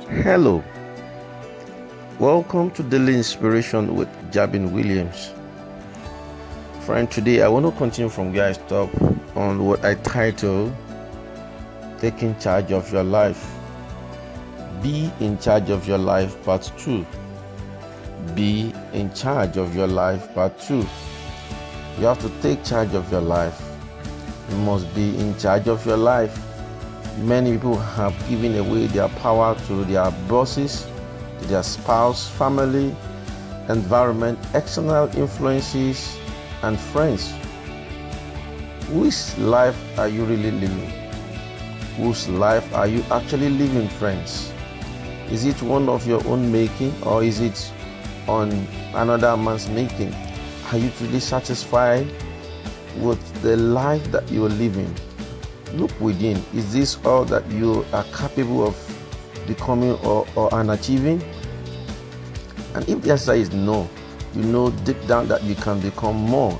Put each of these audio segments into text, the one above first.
Hello, welcome to Daily Inspiration with Jabin Williams. Friend, today I want to continue from where I stopped on what I titled Taking Charge of Your Life. Be in charge of your life, part 2. Be in charge of your life, part 2. You have to take charge of your life. You must be in charge of your life. Many people have given away their power to their bosses, to their spouse, family, environment, external influences, and friends. Whose life are you really living? Whose life are you actually living, friends? Is it one of your own making, or is it on another man's making? Are you truly satisfied with the life that you are living? Look within. Is this all that you are capable of becoming or achieving? And if the answer is no, you know deep down that you can become more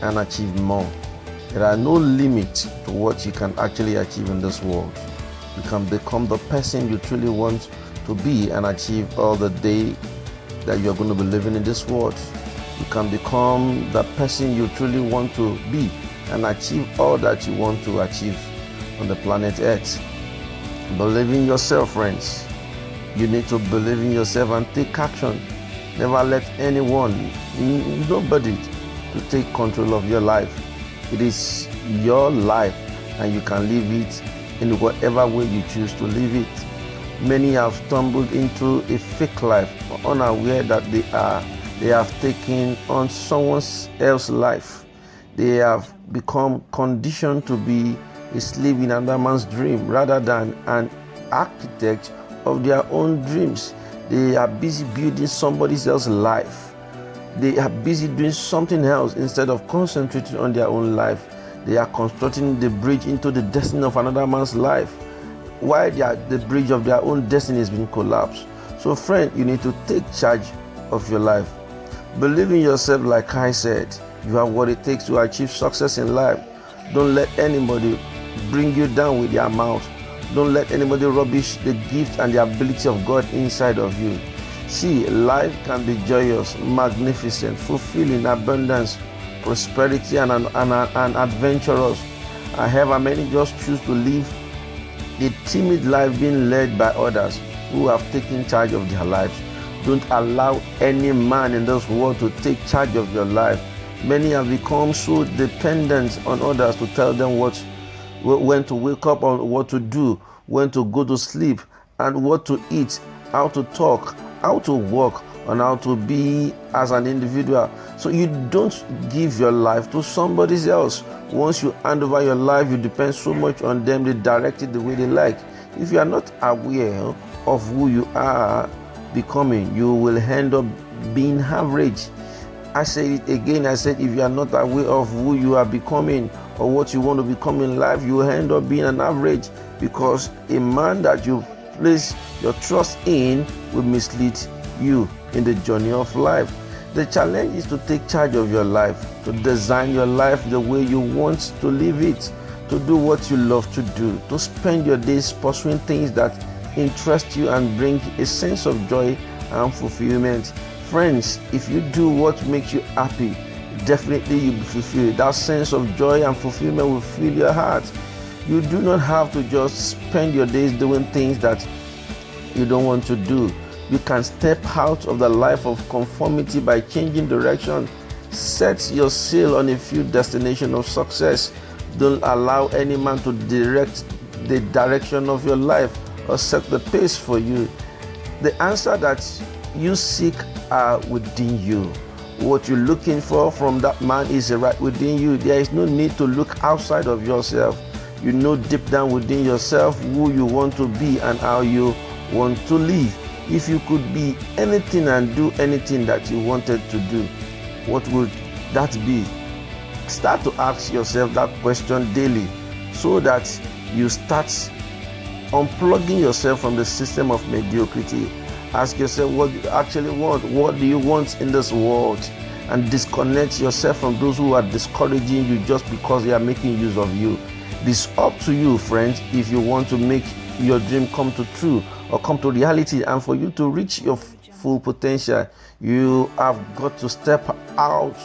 and achieve more. There are no limits to what you can actually achieve in this world. You can become the person you truly want to be and achieve all the day that you are going to be living in this world. You can become the person you truly want to be and achieve all that you want to achieve on the planet Earth. Believe in yourself, friends. You need to believe in yourself and take action. Never let anyone, nobody, to take control of your life. It is your life and you can live it in whatever way you choose to live it. Many have stumbled into a fake life, unaware that they have taken on someone else's life. They have become conditioned to be a slave in another man's dream rather than an architect of their own dreams. They are busy building somebody else's life. They are busy doing something else instead of concentrating on their own life. They are constructing the bridge into the destiny of another man's life, while the bridge of their own destiny is being collapsed. So friend, you need to take charge of your life. Believe in yourself. Like I said, you have what it takes to achieve success in life. Don't let anybody bring you down with their mouth. Don't let anybody rubbish the gift and the ability of God inside of you. See, life can be joyous, magnificent, fulfilling, abundance, prosperity, and adventurous. However, many just choose to live a timid life being led by others who have taken charge of their lives. Don't allow any man in this world to take charge of your life. Many have become so dependent on others to tell them when to wake up, or what to do, when to go to sleep, and what to eat, how to talk, how to walk, and how to be as an individual. So you don't give your life to somebody else. Once you hand over your life, you depend so much on them. They direct it the way they like. If you are not aware of who you are becoming, you will end up being average. I say it again. I said, if you are not aware of who you are becoming or what you want to become in life, you will end up being an average, because a man that you place your trust in will mislead you in the journey of life. The challenge is to take charge of your life, to design your life the way you want to live it, to do what you love to do, to spend your days pursuing things that interest you and bring a sense of joy and fulfillment. Friends, if you do what makes you happy, definitely you'll be fulfilled. That sense of joy and fulfillment will fill your heart. You do not have to just spend your days doing things that you don't want to do. You can step out of the life of conformity by changing direction. Set your sail on a few destinations of success. Don't allow any man to direct the direction of your life or set the pace for you. The answer that you seek are within you. What you're looking for from that man is right within you. There is no need to look outside of yourself. You know deep down within yourself who you want to be and how you want to live. If you could be anything and do anything that you wanted to do, what would that be? Start to ask yourself that question daily, so that you start unplugging yourself from the system of mediocrity. Ask yourself what you actually want. What do you want in this world? And disconnect yourself from those who are discouraging you just because they are making use of you. It's up to you, friends, if you want to make your dream come to true, or come to reality. And for you to reach your full potential, you have got to step out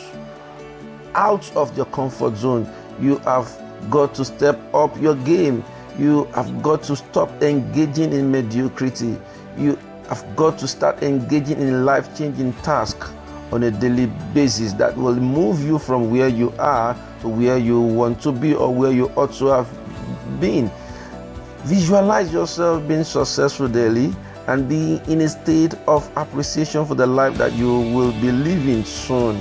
of your comfort zone. You have got to step up your game. You have got to stop engaging in mediocrity. You have got to start engaging in life-changing tasks on a daily basis that will move you from where you are to where you want to be or where you ought to have been. Visualize yourself being successful daily and be in a state of appreciation for the life that you will be living soon.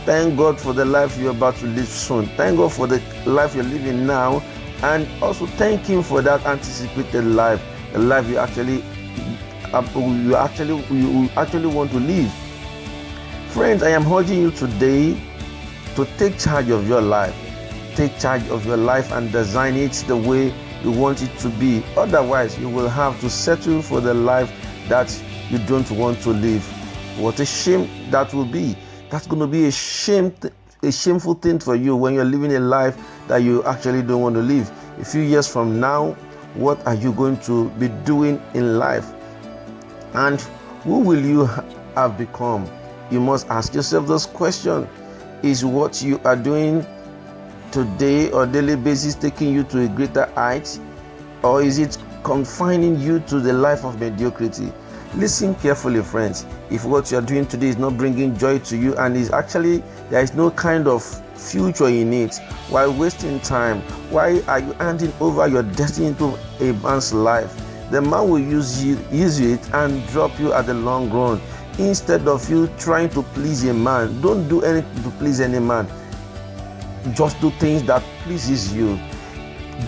Thank God for the life you're about to live soon. Thank God for the life you're living now, and also thank Him for that anticipated life, the life you actually want to live. Friends, I am urging you today to take charge of your life. Take charge of your life and design it the way you want it to be. Otherwise, you will have to settle for the life that you don't want to live. What a shame that will be. That's going to be a shameful thing for you when you're living a life that you actually don't want to live. A few years from now, what are you going to be doing in life? And who will you have become? You must ask yourself those questions. Is what you are doing today or daily basis taking you to a greater height, or is it confining you to the life of mediocrity? Listen carefully, friends. If what you are doing today is not bringing joy to you and is actually there is no kind of future in it, why wasting time? Why are you handing over your destiny to a man's life? The man will use it and drop you at the long run. Instead of you trying to please a man, don't do anything to please any man. Just do things that pleases you.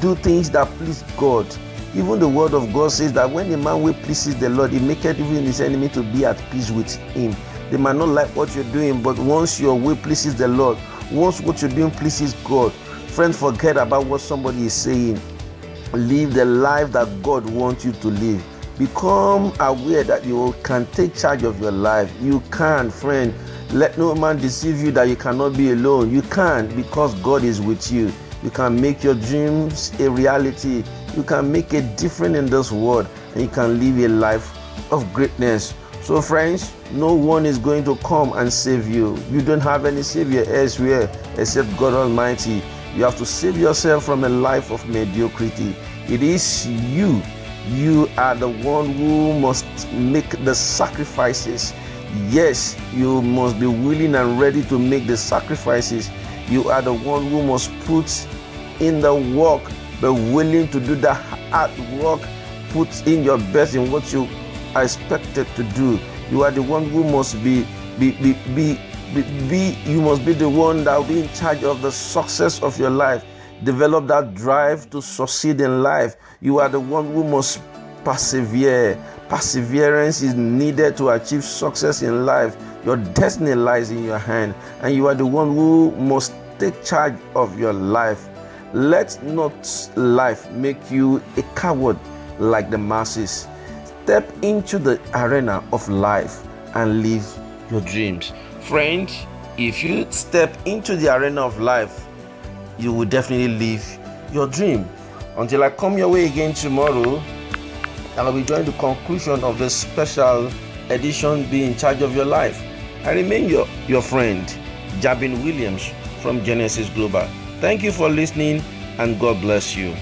Do things that please God. Even the word of God says that when a man will pleases the Lord, he maketh even his enemy to be at peace with him. They might not like what you're doing, but once your way pleases the Lord, once what you're doing pleases God, friends, forget about what somebody is saying. Live the life that God wants you to live. Become aware that you can take charge of your life. You can, friend. Let no man deceive you that you cannot be alone. You can, because God is with you. You can make your dreams a reality. You can make a difference in this world, and you can live a life of greatness. So friends, no one is going to come and save you. You don't have any savior elsewhere except God Almighty. You have to save yourself from a life of mediocrity. It is you. You are the one who must make the sacrifices. Yes, you must be willing and ready to make the sacrifices. You are the one who must put in the work, be willing to do the hard work, put in your best in what you are expected to do. You are the one who must you must be the one that will be in charge of the success of your life. Develop that drive to succeed in life. You are the one who must persevere. Perseverance is needed to achieve success in life. Your destiny lies in your hand, and you are the one who must take charge of your life. Let not life make you a coward like the masses. Step into the arena of life and live your dreams. Friend, if you step into the arena of life, you will definitely live your dream. Until I come your way again tomorrow, I'll be joining the conclusion of this special edition, Be in Charge of Your Life. I remain your friend, Jabin Williams from Genesis Global. Thank you for listening, and God bless you.